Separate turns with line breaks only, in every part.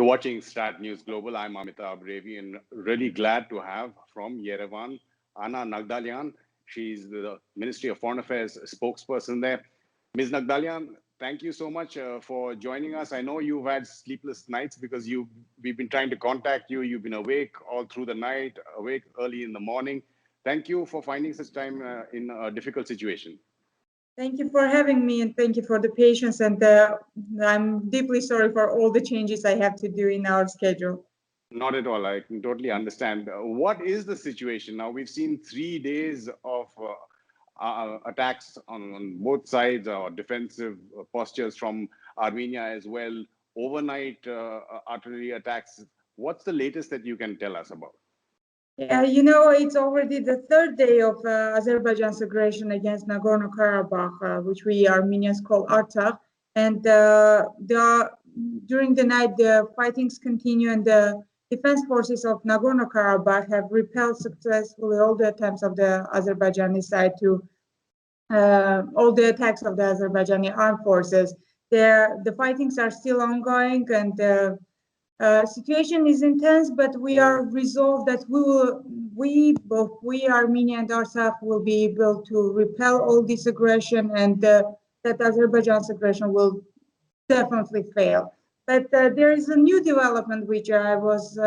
You're watching StratNews Global. I'm Amitabh, Revi, and really glad to have from Yerevan, Anna Naghdalyan. She's the Ministry of Foreign Affairs spokesperson there. Ms. Naghdalyan, thank you so much for joining us. I know you've had sleepless nights because we've been trying to contact you. You've been awake all through the night, awake early in the morning. Thank you for finding such time in a difficult situation.
Thank you for having me, and thank you for the patience. And I'm deeply sorry for all the changes I have to do in our schedule.
Not at all. I can totally understand. What is the situation now? We've seen 3 days of attacks on both sides, or defensive postures from Armenia as well. Overnight artillery attacks. What's the latest that you can tell us about?
Yeah, you know, it's already the third day of Azerbaijan's aggression against Nagorno-Karabakh, which we Armenians call Artsakh. And during the night, the fightings continue, and the defense forces of Nagorno-Karabakh have repelled successfully all the attempts of the Azerbaijani side to all the attacks of the Azerbaijani armed forces. The fightings are still ongoing, and the situation is intense, but we are resolved that both Armenia and Artsakh will be able to repel all this aggression, and that Azerbaijan's aggression will definitely fail. But there is a new development which I was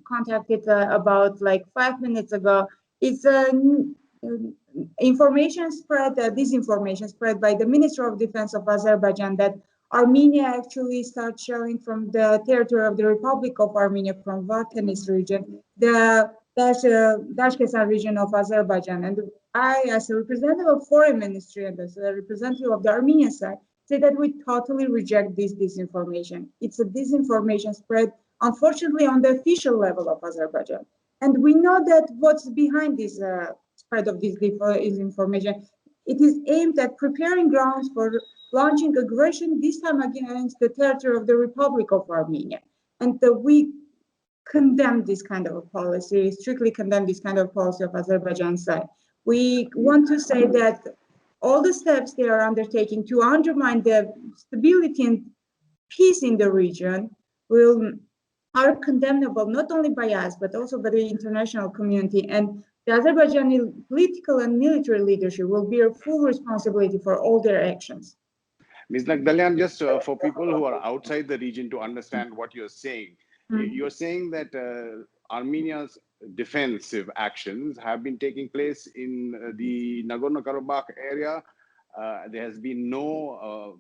contacted about like 5 minutes ago. It's information spread, disinformation spread by the Minister of Defense of Azerbaijan that Armenia actually starts shelling from the territory of the Republic of Armenia, from Varkanis region, the Dashkesan region of Azerbaijan. And I, as a representative of Foreign Ministry and as a representative of the Armenian side, say that we totally reject this disinformation. It's a disinformation spread, unfortunately, on the official level of Azerbaijan. And we know that what's behind this spread of this disinformation, it is aimed at preparing grounds for launching aggression, this time against the territory of the Republic of Armenia. And we condemn this kind of a policy, strictly condemn this kind of policy of Azerbaijan side. We want to say that all the steps they are undertaking to undermine the stability and peace in the region are condemnable, not only by us, but also by the international community. And the Azerbaijani political and military leadership will bear full responsibility for all their actions.
Ms. Naghdalyan, just for people who are outside the region to understand what you're saying, you're saying that Armenia's defensive actions have been taking place in the Nagorno-Karabakh area. There has been no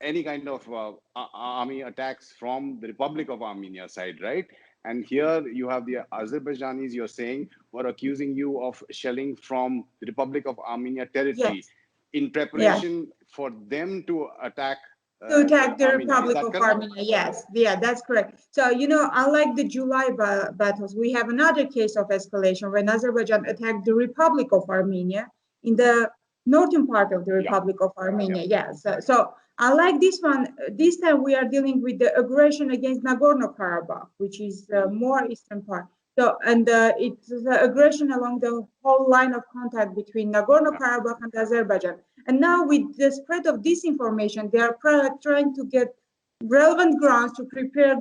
any kind of army attacks from the Republic of Armenia side, right? And here you have the Azerbaijanis, you're saying, were accusing you of shelling from the Republic of Armenia territory.
Yes.
In preparation for them to attack
the
Armenia.
Republic of Armenia. Yes, yeah, that's correct. So, you know, unlike the July battles, we have another case of escalation when Azerbaijan attacked the Republic of Armenia in the northern part of the Republic of Armenia. Yes. So unlike this one, this time we are dealing with the aggression against Nagorno-Karabakh, which is the more eastern part. So, and it's aggression along the whole line of contact between Nagorno-Karabakh and Azerbaijan. And now with the spread of disinformation, they are trying to get relevant grounds to prepare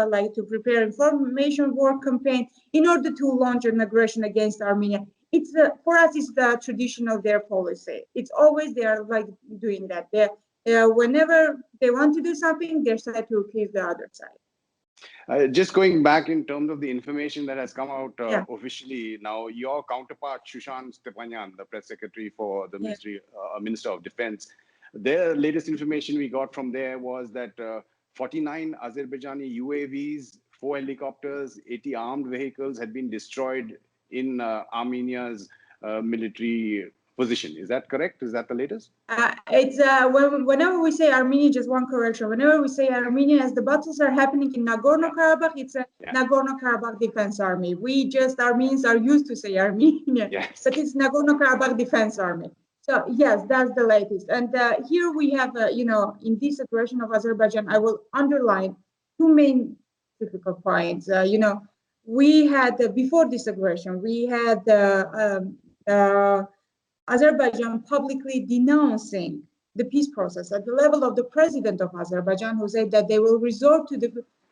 like to prepare information war campaign in order to launch an aggression against Armenia. It's for us, it's the tradition of their policy. It's always they are like doing that. Whenever they want to do something, they try to accuse the other side.
Just going back in terms of the information that has come out officially now, your counterpart, Shushan Stepanyan, the press secretary for the Minister of Defense, their latest information we got from there was that 49 Azerbaijani UAVs, 4 helicopters, 80 armed vehicles had been destroyed in Armenia's military position. Is that correct? Is that the latest?
It's whenever we say Armenia, just one correction. Whenever we say Armenia, as the battles are happening in Nagorno-Karabakh, it's a Nagorno-Karabakh Defense Army. We just Armenians are used to say Armenia, but it's Nagorno-Karabakh Defense Army. So yes, that's the latest. And here we have, you know, in this aggression of Azerbaijan, I will underline 2 main critical points. You know, we had before this aggression, we had Azerbaijan publicly denouncing the peace process at the level of the president of Azerbaijan, who said that they will resort to the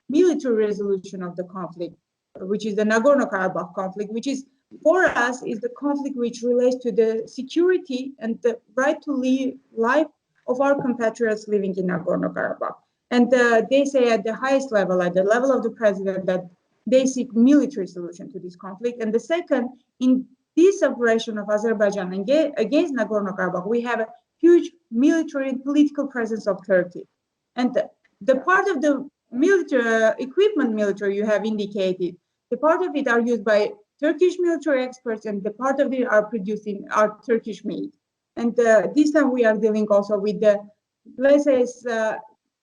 military resolution of the conflict, which is the Nagorno-Karabakh conflict, which is for us is the conflict which relates to the security and the right to life of our compatriots living in Nagorno-Karabakh. And they say at the highest level, at the level of the president, that they seek military solution to this conflict. And the second, in this operation of Azerbaijan against Nagorno-Karabakh, we have a huge military and political presence of Turkey. And the part of the military equipment you have indicated, the part of it are used by Turkish military experts, and the part of it are producing are Turkish made. And this time we are dealing also with the, let's say,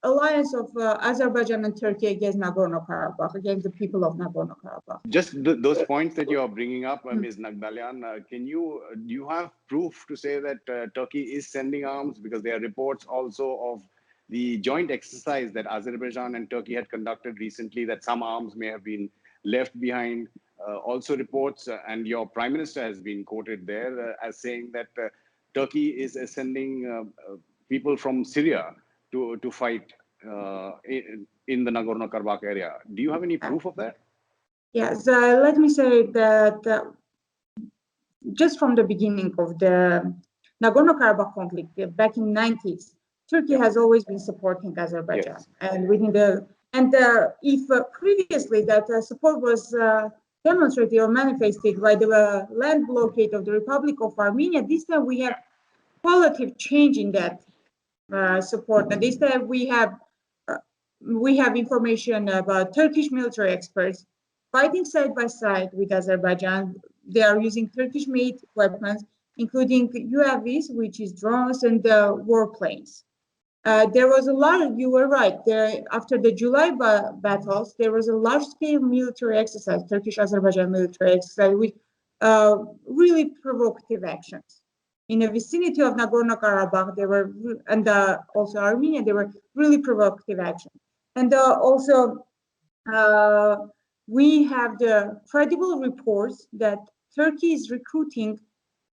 alliance of Azerbaijan and Turkey against Nagorno-Karabakh, against the people of Nagorno-Karabakh.
Just those points that you are bringing up, Ms. Naghdalyan, do you have proof to say that Turkey is sending arms? Because there are reports also of the joint exercise that Azerbaijan and Turkey had conducted recently, that some arms may have been left behind. Also reports, and your prime minister has been quoted there as saying that Turkey is sending people from Syria to fight in the Nagorno-Karabakh area. Do you have any proof of that?
Yes, let me say that just from the beginning of the Nagorno-Karabakh conflict back in the 90s, Turkey has always been supporting Azerbaijan. Yes. And within the if previously that support was demonstrated or manifested by the land blockade of the Republic of Armenia, this time we have qualitative change in that support. And this time we have information about Turkish military experts fighting side by side with Azerbaijan. They are using Turkish-made weapons, including UAVs, which is drones, and warplanes. There was a lot, you were right, after the July battles, there was a large-scale military exercise, Turkish-Azerbaijan military exercise, with really provocative actions. In the vicinity of Nagorno-Karabakh, there were, and also Armenia, there were really provocative actions. And also, we have the credible reports that Turkey is recruiting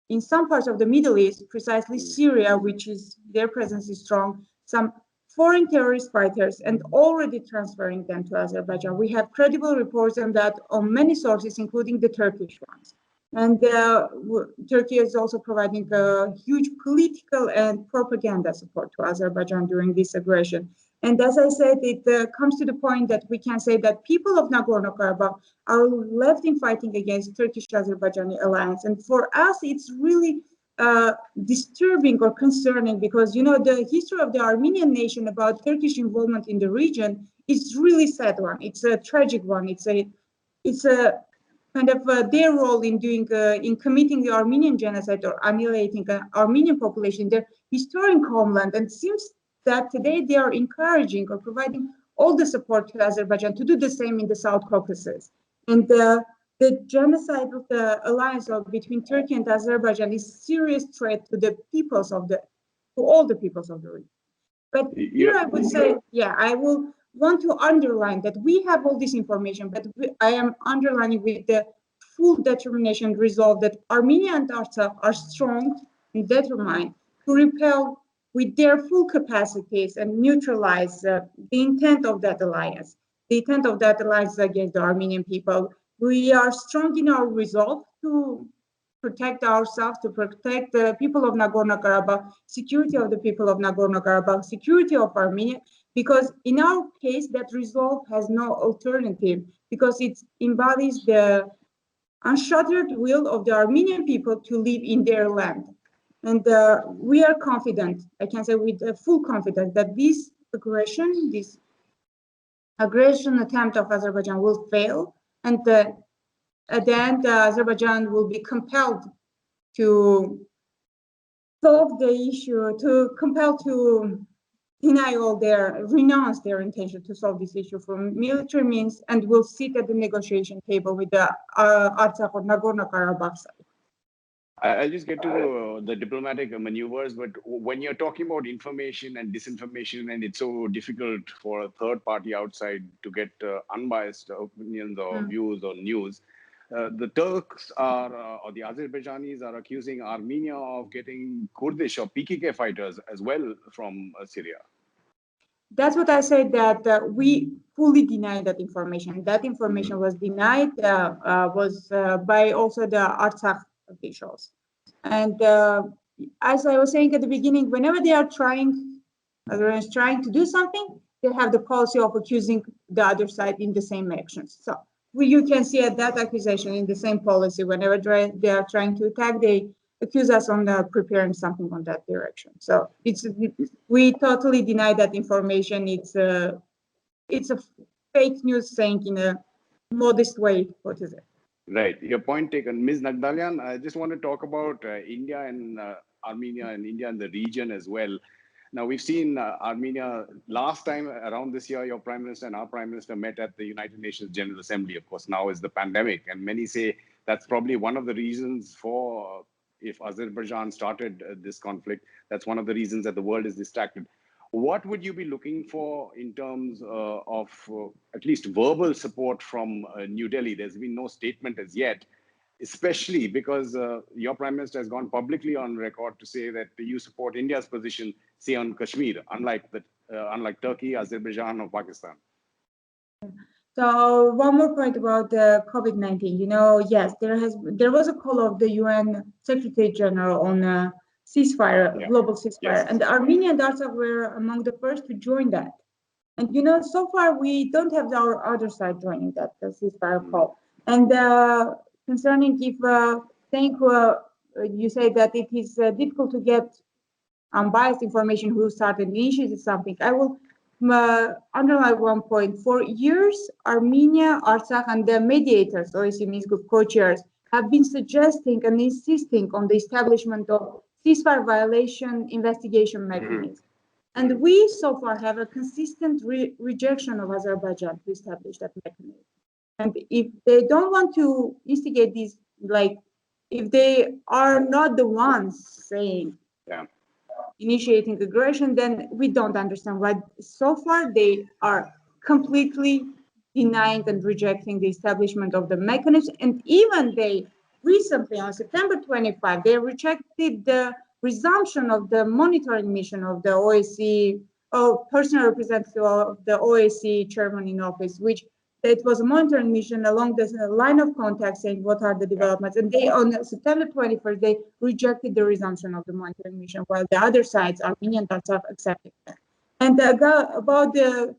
in some parts of the Middle East, precisely Syria, which is their presence is strong, some foreign terrorist fighters, and already transferring them to Azerbaijan. We have credible reports on that on many sources, including the Turkish ones. And Turkey is also providing a huge political and propaganda support to Azerbaijan during this aggression. And as I said, it comes to the point that we can say that people of Nagorno-Karabakh are left in fighting against Turkish-Azerbaijani alliance. And for us, it's really disturbing or concerning because, you know, the history of the Armenian nation about Turkish involvement in the region is really sad one. It's a tragic one. It's a kind of their role in doing, in committing the Armenian genocide or annihilating the Armenian population in their historic homeland. And it seems that today they are encouraging or providing all the support to Azerbaijan to do the same in the South Caucasus. And the genocide of the alliance between Turkey and Azerbaijan is a serious threat to the peoples of to all the peoples of the region. But here I would say, I will want to underline that we have all this information, but I am underlining with the full determination and resolve that Armenia and Artsakh are strong and determined to repel with their full capacities and neutralize the intent of that alliance. The intent of that alliance against the Armenian people. We are strong in our resolve to protect ourselves, to protect the people of Nagorno-Karabakh, security of the people of Nagorno-Karabakh, security of Armenia, because in our case, that resolve has no alternative, because it embodies the unshuttered will of the Armenian people to live in their land. And we are confident, I can say with full confidence, that this aggression attempt of Azerbaijan will fail, and at the end, Azerbaijan will be compelled to solve the issue, to renounce their intention to solve this issue from military means, and will sit at the negotiation table with the Artsakh or Nagorno-Karabakh side.
I'll just get to the diplomatic maneuvers, but when you're talking about information and disinformation, and it's so difficult for a third party outside to get unbiased opinions or views or news, The Turks are, or the Azerbaijanis are accusing Armenia of getting Kurdish or PKK fighters as well from Syria.
That's what I said, that we fully deny that information. That information was denied by also the Artsakh officials. And as I was saying at the beginning, whenever they are trying to do something, they have the policy of accusing the other side in the same actions. So you can see that accusation in the same policy. Whenever they are trying to attack, they accuse us on preparing something on that direction. So we totally deny that information. It's a fake news saying in a modest way. What is it?
Right. Your point taken. Ms. Naghdalyan, I just want to talk about India and Armenia and India and the region as well. Now, we've seen Armenia last time around this year, your Prime Minister and our Prime Minister met at the United Nations General Assembly. Of course, now is the pandemic. And many say that's probably one of the reasons for, if Azerbaijan started this conflict, that's one of the reasons that the world is distracted. What would you be looking for in terms of at least verbal support from New Delhi? There's been no statement as yet, especially because your Prime Minister has gone publicly on record to say that you support India's position, say, on Kashmir, unlike Turkey, Azerbaijan, or Pakistan.
So one more point about the COVID-19. Yes, there was a call of the UN Secretary General on ceasefire, global ceasefire, yes. And Armenia and Artsakh were among the first to join that. And so far we don't have our other side joining that the ceasefire call. And concerning if you say that it is difficult to get unbiased information who started initiated something, I will underline one point. For years, Armenia, Artsakh, and the mediators, OSCE Minsk Group co-chairs, have been suggesting and insisting on the establishment of ceasefire violation investigation mechanism. And we so far have a consistent rejection of Azerbaijan to establish that mechanism. And if they don't want to instigate these, like if they are not the ones saying, initiating aggression, then we don't understand why so far they are completely denying and rejecting the establishment of the mechanism. And even they recently, on September 25, they rejected the resumption of the monitoring mission of the OSCE, personal representative of the OSCE chairman in office, which it was a monitoring mission along the line of contact saying what are the developments. And they, on September 21st, they rejected the resumption of the monitoring mission, while the other sides, Armenia and Artsakh, accepted that. And about the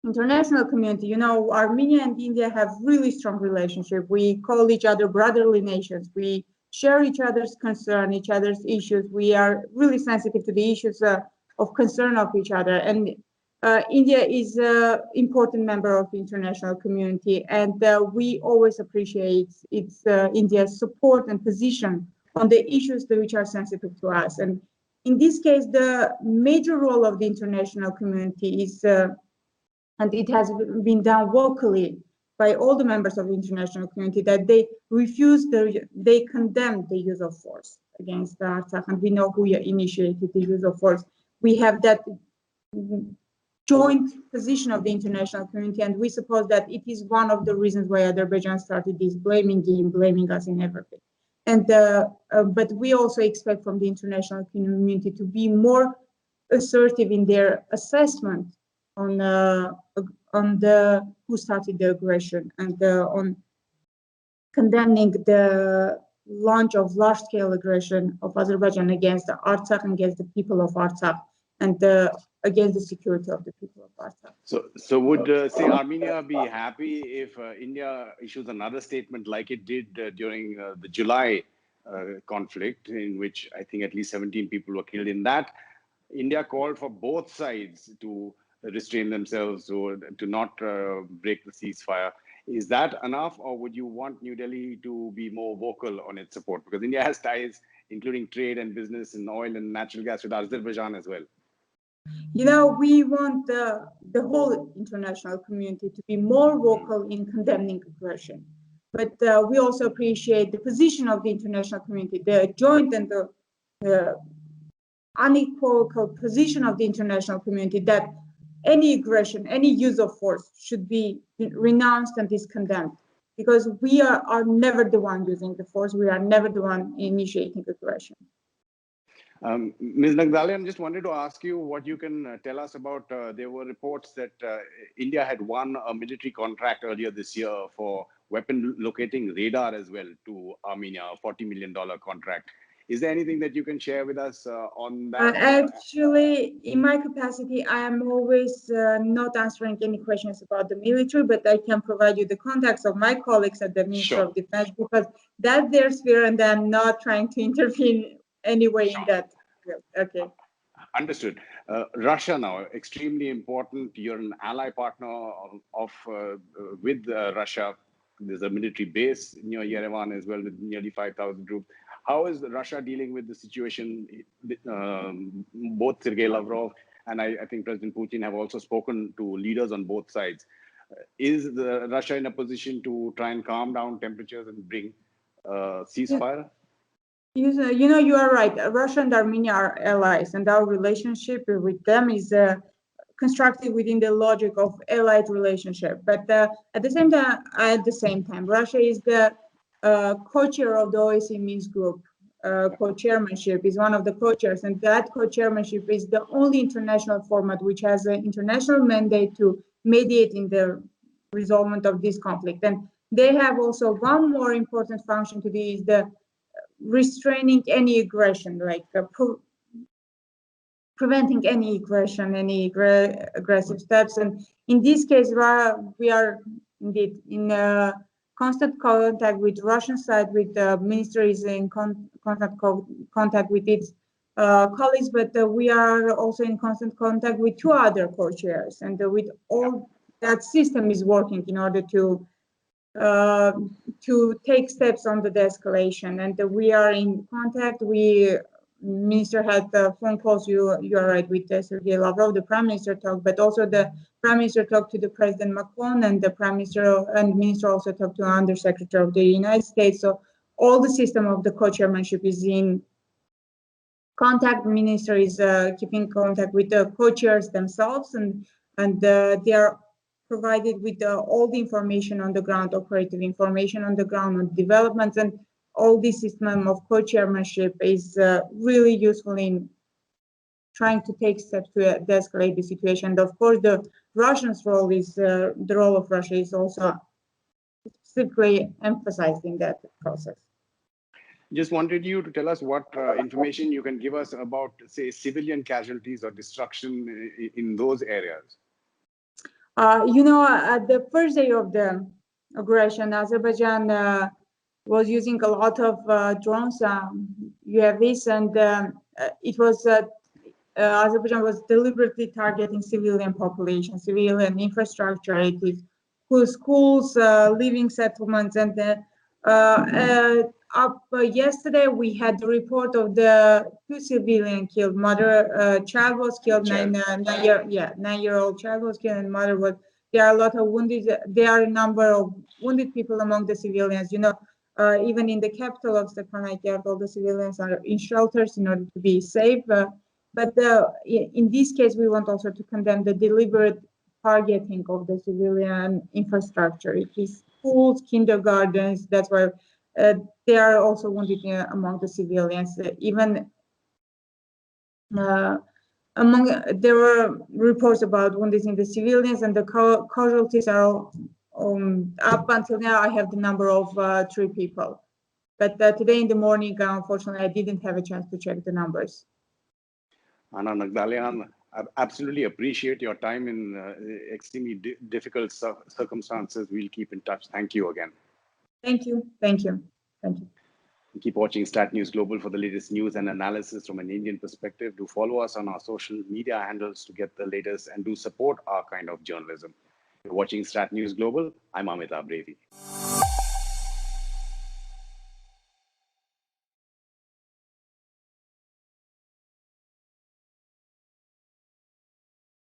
international community, Armenia and India have really strong relationship. We call each other brotherly nations. We share each other's concern, each other's issues. We are really sensitive to the issues of concern of each other. And India is an important member of the international community, and we always appreciate India's support and position on the issues which are sensitive to us. And in this case, the major role of the international community is, and it has been done vocally by all the members of the international community, that they they condemn the use of force against the Artsakh, and we know who initiated the use of force. We have that joint position of the international community, and we suppose that it is one of the reasons why Azerbaijan started this blaming us in everything. And but we also expect from the international community to be more assertive in their assessment on who started the aggression, and on condemning the launch of large-scale aggression of Azerbaijan against the Artsakh and against the people of Artsakh, and against the security of the people of Artsakh.
So would say Armenia be happy if India issues another statement like it did during the July conflict, in which I think at least 17 people were killed? In that, India called for both sides to restrain themselves or to not break the ceasefire. Is that enough, or would you want New Delhi to be more vocal on its support? Because India has ties, including trade and business in oil and natural gas, with Azerbaijan as well.
We want the whole international community to be more vocal in condemning aggression. But we also appreciate the position of the international community, the joint and the unequivocal position of the international community that any aggression, any use of force should be renounced and is condemned. because we are never the one using the force. We are never the one initiating aggression.
Ms. Naghdalyan, just wanted to ask you what you can tell us about, there were reports that India had won a military contract earlier this year for weapon locating radar as well to Armenia, a $40 million contract. Is there anything that you can share with us on that?
Actually, in my capacity, I am always not answering any questions about the military, but I can provide you the contacts of my colleagues at the Ministry of Defense, because that's their sphere and I'm not trying to intervene anyway in that. Okay.
Understood. Russia now, extremely important. You're an ally partner with Russia. There's a military base near Yerevan as well with nearly 5,000 troops. How is Russia dealing with the situation? Both Sergei Lavrov and I think President Putin have also spoken to leaders on both sides. Is Russia in a position to try and calm down temperatures and bring ceasefire?
You know, you are right. Russia and Armenia are allies, and our relationship with them is constructed within the logic of allied relationship. But at the same time, Russia is the co-chair of the OSCE Minsk group. Co-chairmanship is one of the co-chairs, and that co-chairmanship is the only international format which has an international mandate to mediate in the resolvement of this conflict. And they have also one more important function to do, is the restraining any aggression, like preventing any aggression, any aggressive steps. And in this case, we are indeed in constant contact with Russian side, with the ministry is in constant contact with its colleagues, but we are also in constant contact with two other co-chairs, and with all that system is working in order to take steps on the de-escalation, and we are in contact. Minister had phone calls. You are right, with Sergei Lavrov, the Prime Minister talked, but also the Prime Minister talked to the President Macron, and the Prime Minister and Minister also talked to the Undersecretary of the United States. So all the system of the co-chairmanship is in contact. The Minister is keeping contact with the co-chairs themselves, and they are provided with all the information on the ground, operative information on the ground, on developments, and all this system of co-chairmanship is really useful in trying to take steps to de-escalate the situation. And of course, the Russians' role is the role of Russia is also specifically emphasized in that process.
Just wanted you to tell us what information you can give us about, say, civilian casualties or destruction in those areas.
You know, at the first day of the aggression, Azerbaijan was using a lot of drones, UAVs, and it was Azerbaijan was deliberately targeting civilian population, civilian infrastructure, it is schools, living settlements, and yesterday we had the report of the two civilians killed. Child was killed. 9-year-old child was killed, and mother was. There are a lot of wounded. There are a number of wounded people among the civilians. You know, even in the capital of Stepanakert, all the civilians are in shelters in order to be safe. But in this case, we want also to condemn the deliberate targeting of the civilian infrastructure. It is schools, kindergartens. That's why they are also wounded among the civilians. There were reports about wounded in the civilians, and the casualties are up until now. I have the number of 3 people, but today in the morning, unfortunately, I didn't have a chance to check the numbers.
Anna Naghdalyan, I absolutely appreciate your time in extremely difficult circumstances. We'll keep in touch. Thank you again.
Thank you. Thank you. Thank you.
Keep watching StratNews Global for the latest news and analysis from an Indian perspective. Do follow us on our social media handles to get the latest, and do support our kind of journalism. You're watching StratNews Global. I'm Amitabh, Revi.